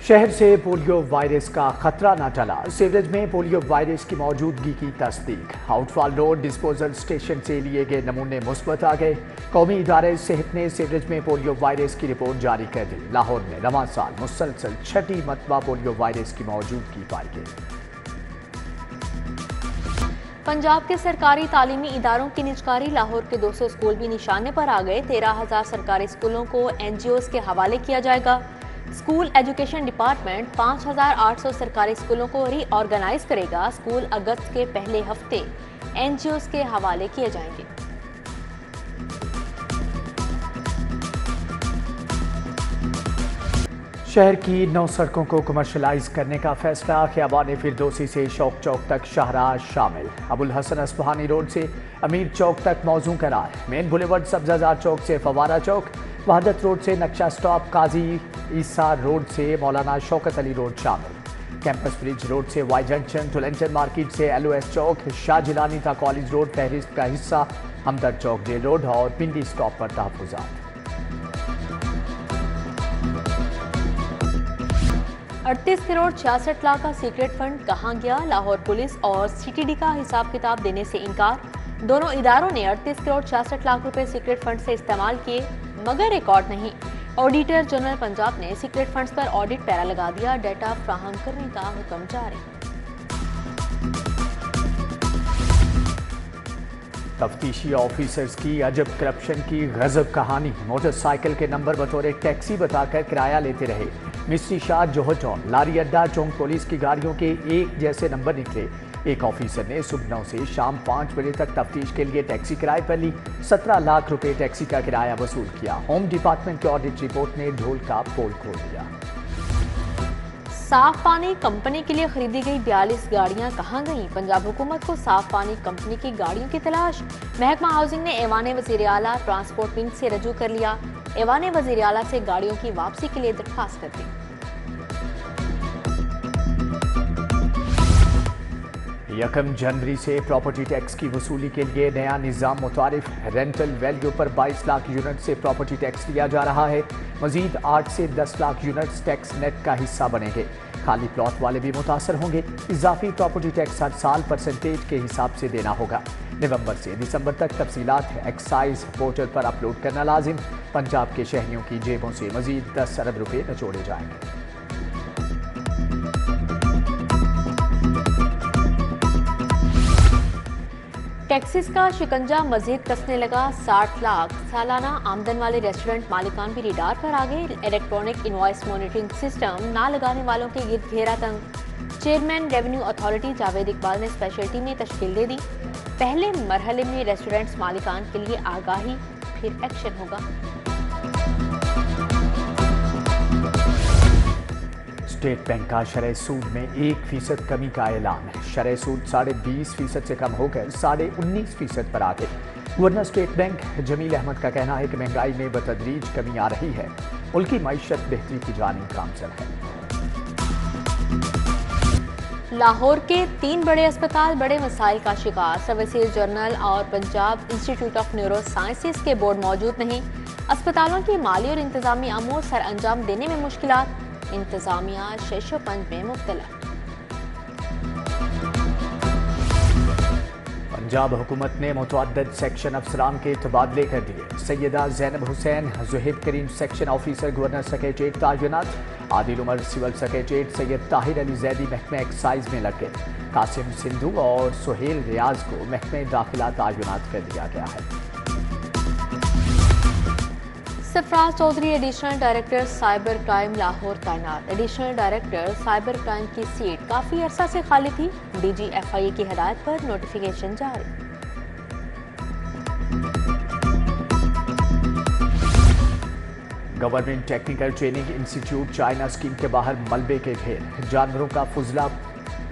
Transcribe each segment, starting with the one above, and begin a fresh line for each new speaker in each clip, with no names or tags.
शहर से polio virus का खतरा न टला, सीवरेज में पोलियो वायरस की मौजूदगी की तस्दीक। आउटफॉल रोड डिस्पोजल स्टेशन से लिए गए नमूने मुस्बत आ गए। कौमी इदारे सेहत ने सीवरेज में पोलियो वायरस की रिपोर्ट जारी कर दी। लाहौर में रवां साल मुसलसल छठी मरतबा पोलियो वायरस की मौजूदगी पाई गई।
पंजाब के सरकारी तालीमी इदारों की निजकारी, लाहौर के 200 स्कूल भी निशाने पर आ गए। 13,000 सरकारी स्कूलों को NGOs के हवाले किया जाएगा। स्कूल एजुकेशन डिपार्टमेंट 5,800 सरकारी स्कूलों को रीऑर्गेनाइज करेगा। स्कूल अगस्त के पहले हफ्ते NGOs के हवाले किए जाएंगे।
शहर की 9 सड़कों को कमर्शलाइज करने का फैसला। खियाबान फिरदौसी से शौक चौक तक शाहराह शामिल। अबुल हसन अस्फहानी रोड से अमीर चौक तक मौजू करार। मेन बुलेवर्ड सब्जाजार चौक से फवारा चौक, वहादत रोड से नक्शा स्टॉप, काजी ईसा रोड से मौलाना शौकत अली रोड शामिल। कैंपस ब्रिज रोड से वाई जंक्शन, टुलेंटन मार्केट से LOS चौक, शाह जिलानी था कॉलेज रोड फहरिस्त का हिस्सा, हमदर्द चौक जेल रोड और पिंडी स्टॉप पर तहफुजात।
38 करोड़ 66 लाख का सीक्रेट फंड कहां गया? लाहौर पुलिस और CTD का हिसाब किताब देने से इनकार। दोनों इदारों ने 38 करोड़ 66 लाख रुपए सीक्रेट फंड से इस्तेमाल किए, मगर रिकॉर्ड नहीं। ऑडिटर जनरल पंजाब ने सीक्रेट फंड्स पर ऑडिट पैरा लगा दिया। डाटा फ्राहम करने का हुक्म जारी।
तफ्तीशी ऑफिसर्स की अजब करप्शन की गजब कहानी। मोटरसाइकिल के नंबर बतौर टैक्सी बताकर किराया लेते रहे। मिस्ट्री शाह जोहर चौक, लारी अड्डा चौक पुलिस की गाड़ियों के एक जैसे नंबर निकले। एक ऑफिसर ने सुबह 9 से शाम 5 बजे तक तफ्तीश के लिए टैक्सी किराए पर ली। 17 लाख रुपए टैक्सी का किराया वसूल किया। होम डिपार्टमेंट की ऑडिट रिपोर्ट ने ढोल का पोल खोल दिया।
साफ पानी कंपनी के लिए खरीदी गई 42 गाड़ियां कहां गईं? पंजाब हुकूमत को साफ पानी कंपनी की गाड़ियों की तलाश। महकमा हाउसिंग ने ऐवान वज़ीर आला ट्रांसपोर्ट विंग से रजू कर लिया। ऐवान वज़ीर आला से गाड़ियों की वापसी के लिए दरख्वास्त कर दी।
1 जनवरी से प्रॉपर्टी टैक्स की वसूली के लिए नया निज़ाम मुतारिफ। रेंटल वैल्यू पर 22 लाख यूनिट से प्रॉपर्टी टैक्स लिया जा रहा है। मजीद 8 से 10 लाख यूनिट्स टैक्स नेट का हिस्सा बनेंगे। खाली प्लॉट वाले भी मुतासर होंगे। इजाफी प्रॉपर्टी टैक्स हर साल परसेंटेज के हिसाब से देना होगा। नवंबर से दिसंबर तक तफसीलात एक्साइज पोर्टल पर अपलोड करना लाजिम। पंजाब के शहरियों की जेबों से मजीद 10 अरब रुपए निचोड़े जाएंगे।
टैक्सेस का शिकंजा मजीद कसने लगा। 60 लाख सालाना आमदन वाले रेस्टोरेंट मालिकान भी रिडार पर आ गए। इलेक्ट्रॉनिक इनवॉइस मॉनिटरिंग सिस्टम ना लगाने वालों के गिर्द घेरा तंग। Chairman revenue authority Javed Iqbal ने स्पेशल टीमें तश्कील दे दी। पहले मरहले में रेस्टोरेंट्स मालिकान के लिए आगाही, फिर एक्शन होगा।
स्टेट बैंक का शरह सूद में 1% कमी का ऐलान। शरह सूद 20.5% से कम होकर 19.5% पर आ गई। Governor State Bank Jamil Ahmed का कहना है कि महंगाई में बतदरीज कमी आ रही है। मुल्की मईशत बेहतरी की जानिब गामजन है।
लाहौर के 3 बड़े अस्पताल बड़े मसाइल का शिकार। सर्विसेज जर्नल और Punjab institute of neuro sciences के बोर्ड मौजूद नहीं। अस्पतालों की माली और इंतजामी अमूर सर अंजाम देने में मुश्किलात। इंतजामिया शेषोपंज में मुब्तला।
पंजाब हुकूमत ने मुतअद्दिद सेक्शन अफसरान के तबादले कर दिए। Syeda Zainab Hussain Zohaib Karim section officer governor secretariat तैनात। Adil Umar civil secretariat. सैयद ताहिर अली जैदी महकमे एक्साइज में लग गए। कासिम सिंधु और सुहेल रियाज को महकमे दाखिला तैनात कर दिया गया है।
Sarfaraz Chaudhry additional director cyber crime Lahore तैनात। एडिशनल डायरेक्टर साइबर क्राइम की सीट काफी अरसा से खाली थी। DG FIA की हिदायत पर नोटिफिकेशन जारी।
Government technical training institute China scheme के बाहर मलबे के ढेर। जानवरों का फुजला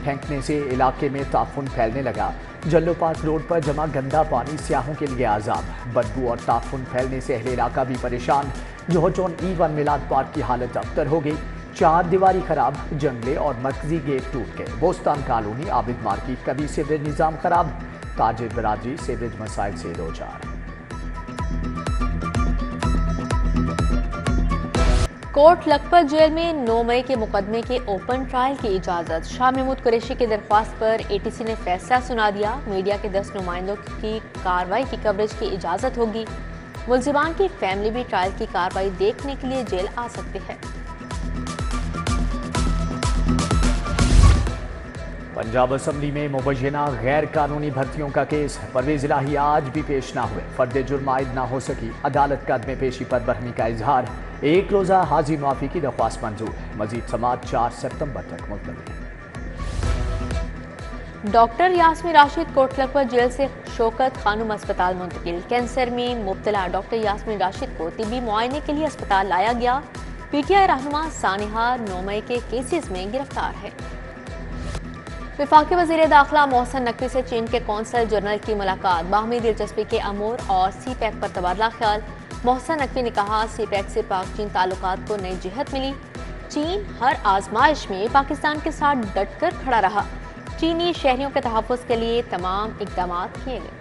फेंकने से इलाके में ताफुन फैलने लगा। जल्लो पार्क रोड पर जमा गंदा पानी सियाहों के लिए आजाब। बदबू और ताफुन फैलने से अहले इलाका भी परेशान। जोहचौन E1 मिलाद पार्क की हालत अबतर हो गई। 4 दीवारी खराब, जंगले और मरकजी गेट टूट गए। बोस्तान कॉलोनी आबिद मार्केट का भी सीवरेज निज़ाम खराब। ताजिर बरादरी सीवरेज मसाइल से दो चार।
कोर्ट लखपत जेल में 9 मई के मुकदमे के ओपन ट्रायल की इजाजत। शाह महमूद कुरैशी की दरख्वास्त पर एटीसी ने फैसला सुना दिया। मीडिया के 10 नुमाइंदों की कार्रवाई की कवरेज की इजाजत होगी। मुलजिमान की फैमिली भी ट्रायल की कार्रवाई देखने के लिए जेल आ सकते हैं।
पंजाब असम्बली में मुबैना गैर कानूनी भर्तियों का केस। परवेज इलाही आज भी पेश ना हुए, फर्द जुर्म आयद ना हो सकी। अदालत का अदम पेशी पर बरहमी का इजहार। एक रोजा हाजिर माफी की दरख्वास्त मंजूर। मजीद समाअत 4 सितंबर तक मुलतवी।
डॉक्टर यास्मीन राशिद कोट लखपत जेल से शौकत खानम अस्पताल मुंतकिल। कैंसर में मुब्तला डॉक्टर यास्मीन राशिद को तिब्बी मुआयने के लिए अस्पताल लाया गया। पीटीआई रहनुमा सानिहा 9 मई के केसेस में गिरफ्तार है। वफाकी वज़ीर दाखिला मोहसिन नकवी से चीन के कौंसल जनरल की मुलाकात। बाहमी दिलचस्पी के अमूर और सी पैक पर तबादला ख्याल। मोहसिन नकवी ने कहा, सी पैक से पाक चीन ताल्लुकात को नई जिहत मिली। चीन हर आजमाइश में पाकिस्तान के साथ डट कर खड़ा रहा। चीनी शहरियों के तहफ़्फ़ुज़ के लिए तमाम इक़दाम किए गए।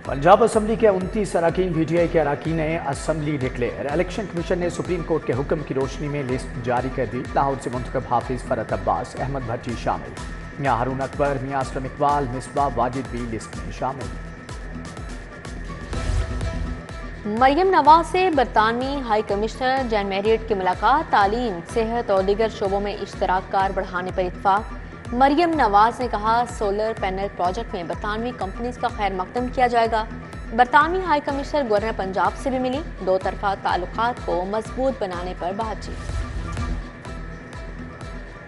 पंजाब असम्बली के 29 अरकान पीटीआई के अरकान असम्बली डिक्लेयर। इलेक्शन कमीशन ने सुप्रीम कोर्ट के हुक्म की रोशनी में लिस्ट जारी कर दी। लाहौर से मुंतखब हाफिज फरत अब्बास, अहमद भट्टी शामिल। मियां हारून अकबर, मियां असलम इकबाल, मिसबाह वाजिद भी लिस्ट में शामिल।
मरियम नवाज से बरतानवी हाई कमिश्नर जैन मैरियट की मुलाकात। तालीम, सेहत और दीगर शोबों में इश्तराक कार बढ़ाने पर इत्तफाक। मरियम नवाज ने कहा, सोलर पैनल प्रोजेक्ट में बरतानवी कंपनीज का खैर मकदम किया जाएगा। बरतानवी हाई कमिश्नर गवर्नर पंजाब से भी मिली। दो तरफा ताल्लुकात को मजबूत बनाने पर बातचीत।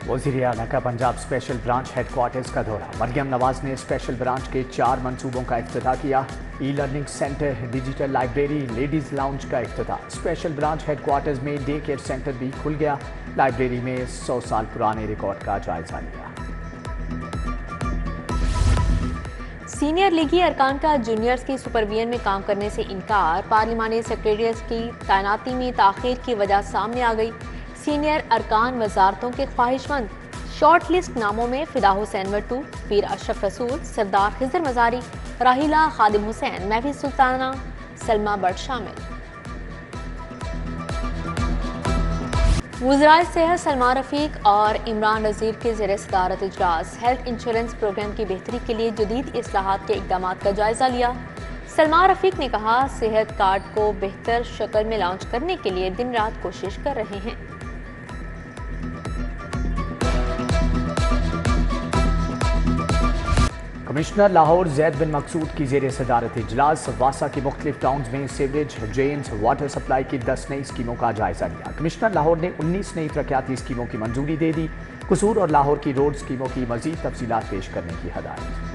वज़ीर आला का पंजाब स्पेशल ब्रांच हेडक्वार्टर्स का दौरा। मरियम नवाज ने स्पेशल ब्रांच के 4 मंसूबों का इफ्तिताह किया। E learning centre, digital library, ladies lounge का इफ्तिताह। स्पेशल ब्रांच हेडक्वार्टर्स में डे केयर सेंटर भी खुल गया। लाइब्रेरी में 100 साल पुराने रिकॉर्ड का जायजा लिया।
सीनियर लीगी अरकान का जूनियर्स की सुपरविजन में काम करने से इनकार। पार्लिमानी सेक्रेटरीज की तैनाती में ताखीर की वजह सामने आ गई। सीनियर अरकान वजारतों के ख्वाहिशमंद। शॉर्ट लिस्ट नामों में फिदा हुसैन वट्टू, पीर अशरफ रसूल, सरदार खिजर मजारी, राहिला खादिम हुसैन, महफिज सुल्ताना, सलमा बट शामिल। वज़राए सेहत सलमान रफीक और इमरान नज़ीर के ज़ेर सदारत इजलास। हेल्थ इंश्योरेंस प्रोग्राम की बेहतरी के लिए जदीद इस्लाहात के इक़दाम का जायजा लिया। सलमान रफीक ने कहा, सेहत कार्ड को बेहतर शक्ल में लॉन्च करने के लिए दिन रात कोशिश कर रहे हैं।
कमिश्नर लाहौर जैद बिन मकसूद की ज़ेर सदारत इजलास। वासा की मुख्तलिफ टाउन्स में सीवरेज, ड्रेन्स, वाटर सप्लाई की 10 नई स्कीमों का जायजा लिया। कमिश्नर लाहौर ने 19 नई तरक्याती स्कीमों की मंजूरी दे दी। कसूर और लाहौर की रोड स्कीमों की मजीद तफसीलात पेश करने की हदायत।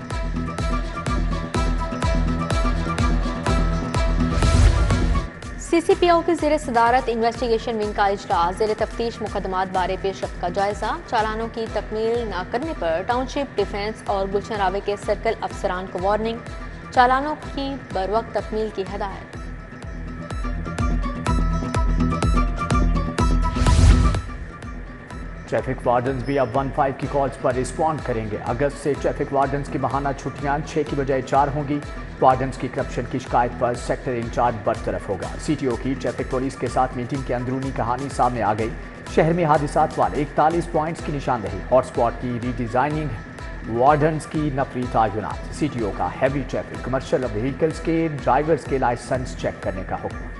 CCPO की ज़ेर सदारत इन्वेस्टिगेशन विंग का इजलास। ज़ेर तफ्तीश मुकदमात बारे पेशरफ्त का जायजा। चालानों की तकमील न करने पर टाउनशिप, डिफेंस और गुलशन रावे के सर्कल अफसरान को वार्निंग। चालानों की बरवक्त तकमील की हदायत।
ट्रैफिक वार्डन्स भी अब 15 की कॉल्स पर रिस्पॉन्ड करेंगे। अगस्त से ट्रैफिक वार्डन्स की माहाना छुट्टियां 6 की बजाय 4 होंगी। वार्डन्स की करप्शन की शिकायत पर सेक्टर इंचार्ज बरतरफ होगा। CTO की ट्रैफिक पुलिस के साथ मीटिंग की अंदरूनी कहानी सामने आ गई। शहर में हादिसात वाले 41 पॉइंट्स की निशानदेही, हॉटस्पॉट की रीडिजाइनिंग, वार्डन्स की नफरी तयनात। CTO का हैवी ट्रैफिक कमर्शियल व्हीकल्स के ड्राइवर्स के लाइसेंस चेक करने का हुक्म।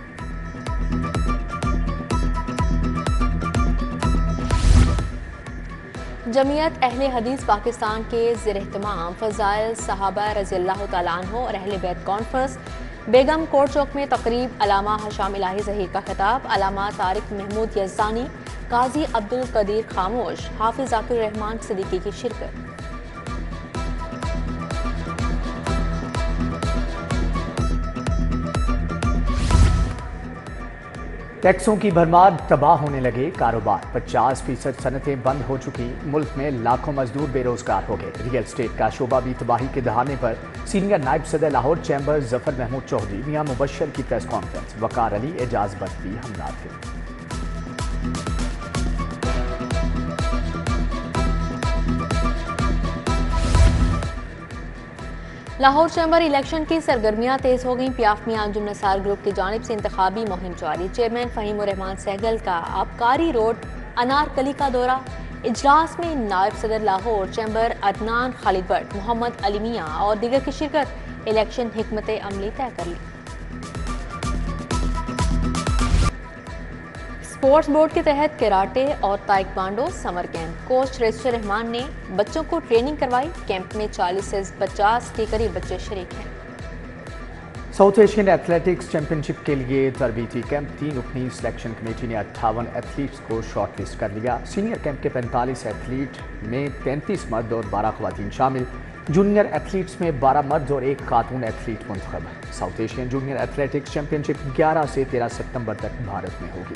जमीयत अहले हदीस पाकिस्तान के ज़ेर एहतमाम फ़ज़ाइल सहाबा रज़ियल्लाहु तआला अन्हु और अहले बैत कॉन्फ्रेंस। बेगम कोर्ट चौक में तकरीब। अलामा हशाम इलाही ज़हीर का खिताब। अलामा तारिक महमूद यज़दानी, काजी अब्दुल कदीर खामोश, हाफिज ज़ाकिर रहमान सिद्दीकी की शिरकत।
टैक्सों की भरमार, तबाह होने लगे कारोबार। 50% सनतें बंद हो चुकी। मुल्क में लाखों मजदूर बेरोजगार हो गए। रियल स्टेट का शोबा भी तबाही के दहाने पर। सीनियर नायब सदर लाहौर चैम्बर जफर महमूद चौधरी, मियां मुबशर की प्रेस कॉन्फ्रेंस। वकार अली, एजाज बट भी हमला थे।
لاہور چیمبر الیکشن کی سرگرمیاں تیز ہو گئیں۔ پیاف میاں انجم نثار گروپ کی جانب سے انتخابی مہم جاری۔ چیئرمین فہیم الرحمان سہگل کا آبکاری روڈ انارکلی کا دورہ۔ اجلاس میں نائب صدر لاہور چیمبر عدنان خالد بٹ، محمد علی میاں اور دیگر کی شرکت۔ الیکشن حکمت عملی طے کر لی۔ اسپورٹس بورڈ کے تحت کراٹے اور تائیکوانڈو سمر کیمپ۔ کوچ رجسٹر رحمان نے بچوں کو ٹریننگ کروائی۔ کیمپ میں 40 سے 50 کے قریب بچے شریک ہیں۔
ساؤتھ ایشین ایتھلیٹکس چیمپئن شپ کے لیے تربیتی کیمپ۔ 3 رکنی سلیکشن کمیٹی نے 58 ایتھلیٹس کو شارٹ لسٹ کر لیا۔ سینئر کیمپ کے 45 ایتھلیٹ میں 33 مرد اور 12 خواتین شامل۔ جونیئر ایتھلیٹس میں 12 مرد اور 1 خاتون ایتھلیٹ منتخب۔ South Asian junior athletics championship 11 سے 13 ستمبر تک بھارت میں ہوگی۔